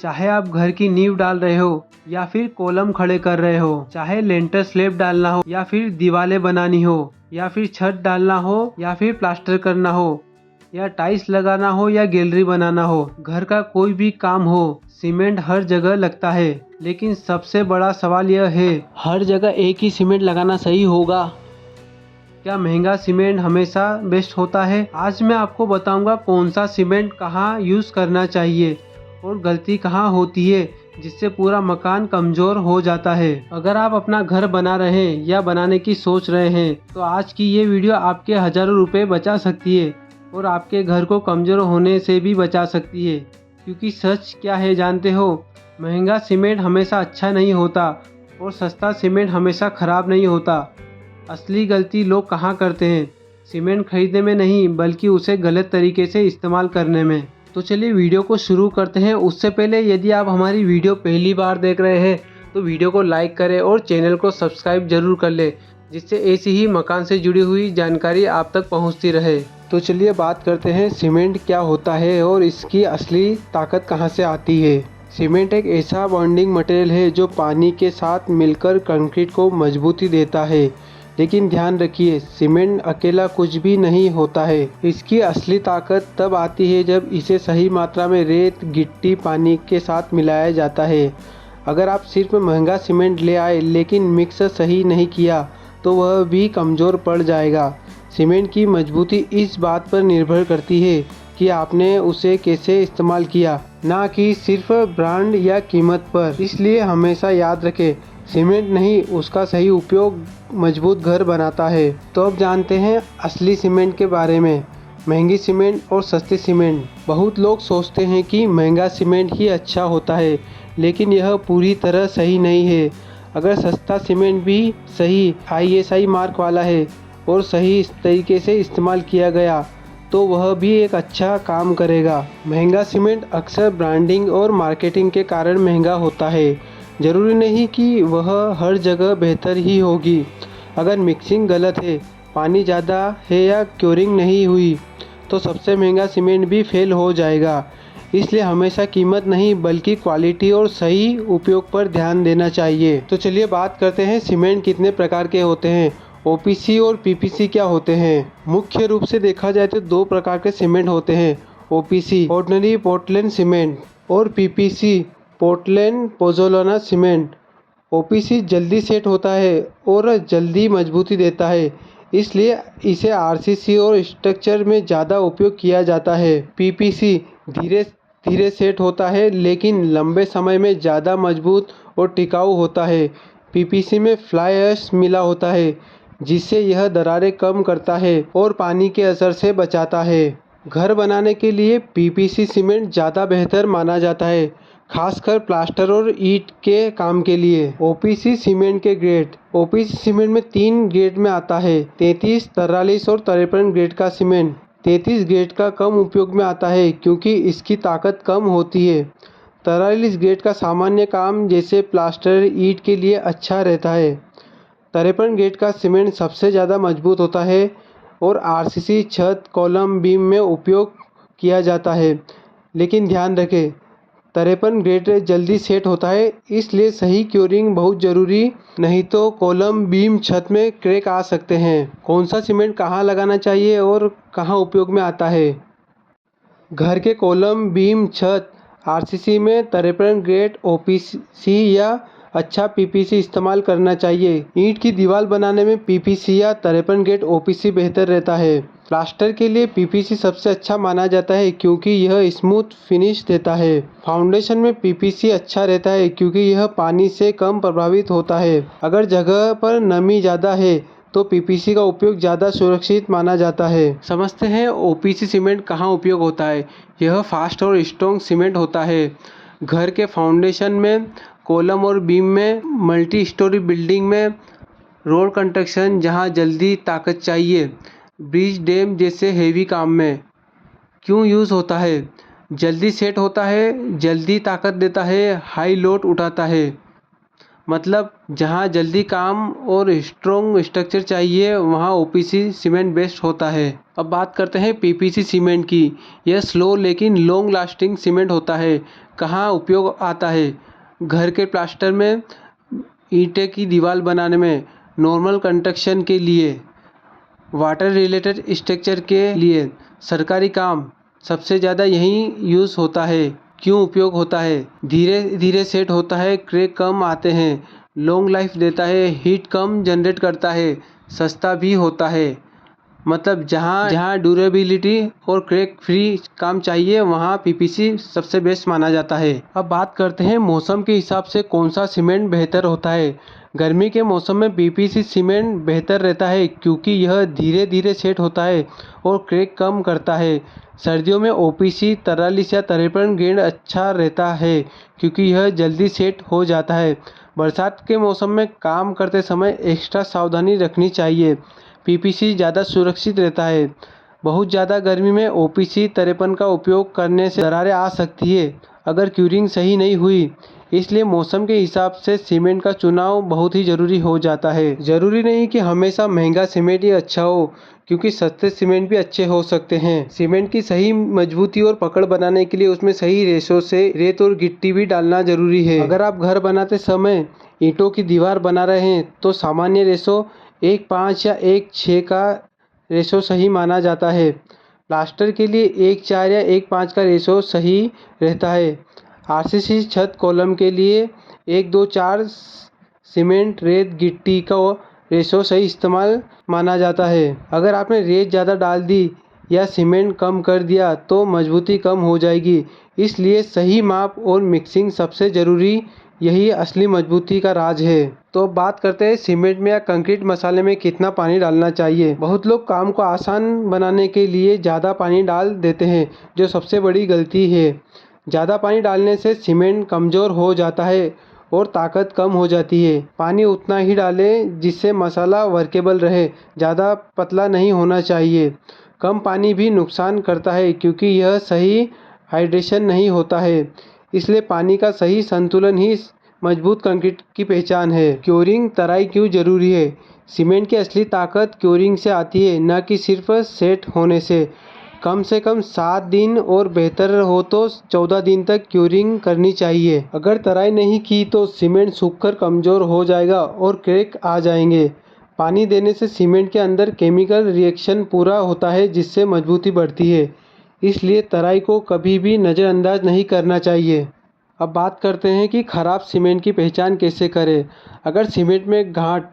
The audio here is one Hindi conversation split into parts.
चाहे आप घर की नींव डाल रहे हो या फिर कॉलम खड़े कर रहे हो, चाहे लेंटर स्लैब डालना हो या फिर दीवारें बनानी हो या फिर छत डालना हो या फिर प्लास्टर करना हो या टाइल्स लगाना हो या गैलरी बनाना हो, घर का कोई भी काम हो, सीमेंट हर जगह लगता है। लेकिन सबसे बड़ा सवाल यह है, हर जगह एक ही सीमेंट लगाना सही होगा? क्या महंगा सीमेंट हमेशा बेस्ट होता है? आज मैं आपको बताऊंगा कौन सा सीमेंट कहाँ यूज़ करना चाहिए और गलती कहाँ होती है जिससे पूरा मकान कमज़ोर हो जाता है। अगर आप अपना घर बना रहे हैं या बनाने की सोच रहे हैं तो आज की ये वीडियो आपके हज़ारों रुपए बचा सकती है और आपके घर को कमज़ोर होने से भी बचा सकती है। क्योंकि सच क्या है जानते हो, महंगा सीमेंट हमेशा अच्छा नहीं होता और सस्ता सीमेंट हमेशा ख़राब नहीं होता। असली गलती लोग कहाँ करते हैं, सीमेंट खरीदने में नहीं बल्कि उसे गलत तरीके से इस्तेमाल करने में। तो चलिए वीडियो को शुरू करते हैं। उससे पहले यदि आप हमारी वीडियो पहली बार देख रहे हैं तो वीडियो को लाइक करें और चैनल को सब्सक्राइब जरूर कर लें, जिससे ऐसी ही मकान से जुड़ी हुई जानकारी आप तक पहुंचती रहे। तो चलिए बात करते हैं सीमेंट क्या होता है और इसकी असली ताकत कहां से आती है। सीमेंट एक ऐसा बॉन्डिंग मटेरियल है जो पानी के साथ मिलकर कंक्रीट को मजबूती देता है। लेकिन ध्यान रखिए, सीमेंट अकेला कुछ भी नहीं होता है। इसकी असली ताकत तब आती है जब इसे सही मात्रा में रेत, गिट्टी, पानी के साथ मिलाया जाता है। अगर आप सिर्फ महंगा सीमेंट ले आए लेकिन मिक्स सही नहीं किया तो वह भी कमज़ोर पड़ जाएगा। सीमेंट की मजबूती इस बात पर निर्भर करती है कि आपने उसे कैसे इस्तेमाल किया, ना कि सिर्फ ब्रांड या कीमत पर। इसलिए हमेशा याद रखें, सीमेंट नहीं उसका सही उपयोग मजबूत घर बनाता है। तो अब जानते हैं असली सीमेंट के बारे में। महंगी सीमेंट और सस्ती सीमेंट। बहुत लोग सोचते हैं कि महंगा सीमेंट ही अच्छा होता है, लेकिन यह पूरी तरह सही नहीं है। अगर सस्ता सीमेंट भी सही ISI मार्क वाला है और सही तरीके से इस्तेमाल किया गया तो वह भी एक अच्छा काम करेगा। महंगा सीमेंट अक्सर ब्रांडिंग और मार्केटिंग के कारण महंगा होता है। ज़रूरी नहीं कि वह हर जगह बेहतर ही होगी। अगर मिक्सिंग गलत है, पानी ज़्यादा है या क्योरिंग नहीं हुई तो सबसे महंगा सीमेंट भी फेल हो जाएगा। इसलिए हमेशा कीमत नहीं बल्कि क्वालिटी और सही उपयोग पर ध्यान देना चाहिए। तो चलिए बात करते हैं सीमेंट कितने प्रकार के होते हैं। OPC और PPC क्या होते हैं? मुख्य रूप से देखा जाए तो दो प्रकार के सीमेंट होते हैं, OPC ऑर्डिनरी पोर्टलैंड सीमेंट और PPC Portland pozzolana cement. OPC जल्दी सेट होता है और जल्दी मजबूती देता है, इसलिए इसे RCC और स्ट्रक्चर में ज़्यादा उपयोग किया जाता है। PPC धीरे धीरे सेट होता है लेकिन लंबे समय में ज़्यादा मजबूत और टिकाऊ होता है। PPC में फ्लाई ऐश मिला होता है जिससे यह दरारें कम करता है और पानी के असर से बचाता है। घर बनाने के लिए PPC सीमेंट ज़्यादा बेहतर माना जाता है, खासकर प्लास्टर और ईंट के काम के लिए। OPC सीमेंट के ग्रेड। OPC सीमेंट में 3 ग्रेड में आता है, 33, 43 और 53 ग्रेड का सीमेंट। 33 ग्रेड का कम उपयोग में आता है क्योंकि इसकी ताकत कम होती है। 43 ग्रेड का सामान्य काम जैसे प्लास्टर, ईंट के लिए अच्छा रहता है। 53 ग्रेड का सीमेंट सबसे ज़्यादा मजबूत होता है और RCC, छत, कॉलम, बीम में उपयोग किया जाता है। लेकिन ध्यान रखें, 53 ग्रेड जल्दी सेट होता है, इसलिए सही क्योरिंग बहुत ज़रूरी, नहीं तो कॉलम, बीम, छत में क्रैक आ सकते हैं। कौन सा सीमेंट कहाँ लगाना चाहिए और कहाँ उपयोग में आता है? घर के कॉलम, बीम, छत RCC में 53 ग्रेड OPC या अच्छा PPC इस्तेमाल करना चाहिए। ईंट की दीवार बनाने में PPC या 53 ग्रेड OPC बेहतर रहता है। प्लास्टर के लिए PPC सबसे अच्छा माना जाता है क्योंकि यह स्मूथ फिनिश देता है। फाउंडेशन में PPC अच्छा रहता है क्योंकि यह पानी से कम प्रभावित होता है। अगर जगह पर नमी ज़्यादा है तो PPC का उपयोग ज़्यादा सुरक्षित माना जाता है। समझते हैं OPC सीमेंट कहाँ उपयोग होता है। यह फास्ट और स्ट्रॉन्ग सीमेंट होता है। घर के फाउंडेशन में, कॉलम और बीम में, मल्टी स्टोरी बिल्डिंग में, रोड कंस्ट्रक्शन जहाँ जल्दी ताकत चाहिए, ब्रिज, डैम जैसे हेवी काम में। क्यों यूज़ होता है? जल्दी सेट होता है, जल्दी ताकत देता है, हाई लोड उठाता है। मतलब जहाँ जल्दी काम और स्ट्रॉन्ग स्ट्रक्चर चाहिए वहाँ OPC सीमेंट बेस्ट होता है। अब बात करते हैं PPC सीमेंट की। यह स्लो लेकिन लॉन्ग लास्टिंग सीमेंट होता है। कहाँ उपयोग आता है? घर के प्लास्टर में, ईंटें की दीवार बनाने में, नॉर्मल कंस्ट्रक्शन के लिए, वाटर रिलेटेड स्ट्रक्चर के लिए, सरकारी काम सबसे ज़्यादा यही यूज़ होता है। क्यों उपयोग होता है? धीरे धीरे सेट होता है, क्रैक कम आते हैं, लॉन्ग लाइफ देता है, हीट कम जनरेट करता है, सस्ता भी होता है। मतलब जहाँ ड्यूरेबिलिटी और क्रैक फ्री काम चाहिए वहाँ पीपीसी सबसे बेस्ट माना जाता है। अब बात करते हैं मौसम के हिसाब से कौन सा सीमेंट बेहतर होता है। गर्मी के मौसम में पीपीसी सीमेंट बेहतर रहता है क्योंकि यह धीरे धीरे सेट होता है और क्रैक कम करता है। सर्दियों में ओपीसी 43 या 53 ग्रेड अच्छा रहता है क्योंकि यह जल्दी सेट हो जाता है। बरसात के मौसम में काम करते समय एक्स्ट्रा सावधानी रखनी चाहिए। पीपीसी ज़्यादा सुरक्षित रहता है। बहुत ज़्यादा गर्मी में ओपीसी 53 का उपयोग करने से दरारें आ सकती है अगर क्यूरिंग सही नहीं हुई। इसलिए मौसम के हिसाब से सीमेंट का चुनाव बहुत ही ज़रूरी हो जाता है। ज़रूरी नहीं कि हमेशा महंगा सीमेंट ही अच्छा हो, क्योंकि सस्ते सीमेंट भी अच्छे हो सकते हैं। सीमेंट की सही मजबूती और पकड़ बनाने के लिए उसमें सही रेशो से रेत और गिट्टी भी डालना जरूरी है। अगर आप घर बनाते समय ईंटों की दीवार बना रहे हैं तो सामान्य रेशो 1:5 या 1:6 का रेशो सही माना जाता है। प्लास्टर के लिए 1:4 या 1:5 का रेशो सही रहता है। आरसीसी छत कॉलम के लिए 1:2:4 सीमेंट रेत गिट्टी का रेशो सही इस्तेमाल माना जाता है। अगर आपने रेत ज़्यादा डाल दी या सीमेंट कम कर दिया तो मजबूती कम हो जाएगी। इसलिए सही माप और मिक्सिंग सबसे ज़रूरी, यही असली मजबूती का राज है। तो बात करते हैं सीमेंट में या कंक्रीट मसाले में कितना पानी डालना चाहिए। बहुत लोग काम को आसान बनाने के लिए ज़्यादा पानी डाल देते हैं, जो सबसे बड़ी गलती है। ज़्यादा पानी डालने से सीमेंट कमज़ोर हो जाता है और ताकत कम हो जाती है। पानी उतना ही डालें जिससे मसाला वर्केबल रहे, ज़्यादा पतला नहीं होना चाहिए। कम पानी भी नुकसान करता है क्योंकि यह सही हाइड्रेशन नहीं होता है। इसलिए पानी का सही संतुलन ही मजबूत कंक्रीट की पहचान है। क्योरिंग तराई क्यों जरूरी है? सीमेंट की असली ताकत क्योरिंग से आती है, न कि सिर्फ सेट होने से। कम 7 दिन और बेहतर हो तो 14 दिन तक क्यूरिंग करनी चाहिए। अगर तराई नहीं की तो सीमेंट सूखकर कमज़ोर हो जाएगा और क्रैक आ जाएंगे। पानी देने से सीमेंट के अंदर केमिकल रिएक्शन पूरा होता है जिससे मजबूती बढ़ती है। इसलिए तराई को कभी भी नज़रअंदाज नहीं करना चाहिए। अब बात करते हैं कि ख़राब सीमेंट की पहचान कैसे करें। अगर सीमेंट में गांठ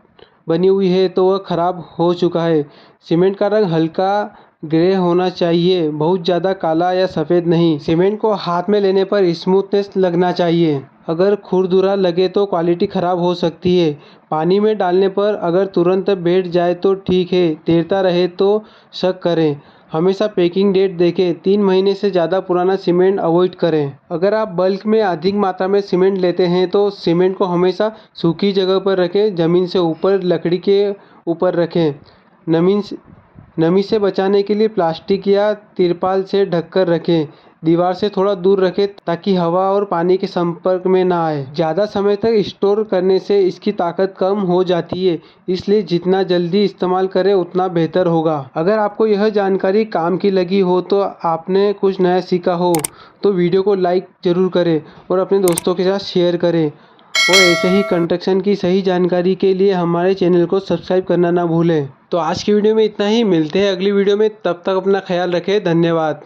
बनी हुई है तो वह ख़राब हो चुका है। सीमेंट का रंग हल्का ग्रे होना चाहिए, बहुत ज़्यादा काला या सफ़ेद नहीं। सीमेंट को हाथ में लेने पर स्मूथनेस लगना चाहिए। अगर खुरदुरा लगे तो क्वालिटी ख़राब हो सकती है। पानी में डालने पर अगर तुरंत बैठ जाए तो ठीक है, तैरता रहे तो शक करें। हमेशा पैकिंग डेट देखें, 3 महीने से ज़्यादा पुराना सीमेंट अवॉइड करें। अगर आप बल्क में अधिक मात्रा में सीमेंट लेते हैं तो सीमेंट को हमेशा सूखी जगह पर रखें, ज़मीन से ऊपर, लकड़ी के ऊपर रखें। नमी से बचाने के लिए प्लास्टिक या तिरपाल से ढककर रखें। दीवार से थोड़ा दूर रखें ताकि हवा और पानी के संपर्क में ना आए। ज़्यादा समय तक स्टोर करने से इसकी ताकत कम हो जाती है, इसलिए जितना जल्दी इस्तेमाल करें उतना बेहतर होगा। अगर आपको यह जानकारी काम की लगी हो तो आपने कुछ नया सीखा हो तो वीडियो को लाइक ज़रूर करें और अपने दोस्तों के साथ शेयर करें। और ऐसे ही कंस्ट्रक्शन की सही जानकारी के लिए हमारे चैनल को सब्सक्राइब करना ना भूलें। तो आज की वीडियो में इतना ही, मिलते हैं अगली वीडियो में। तब तक अपना ख्याल रखें। धन्यवाद।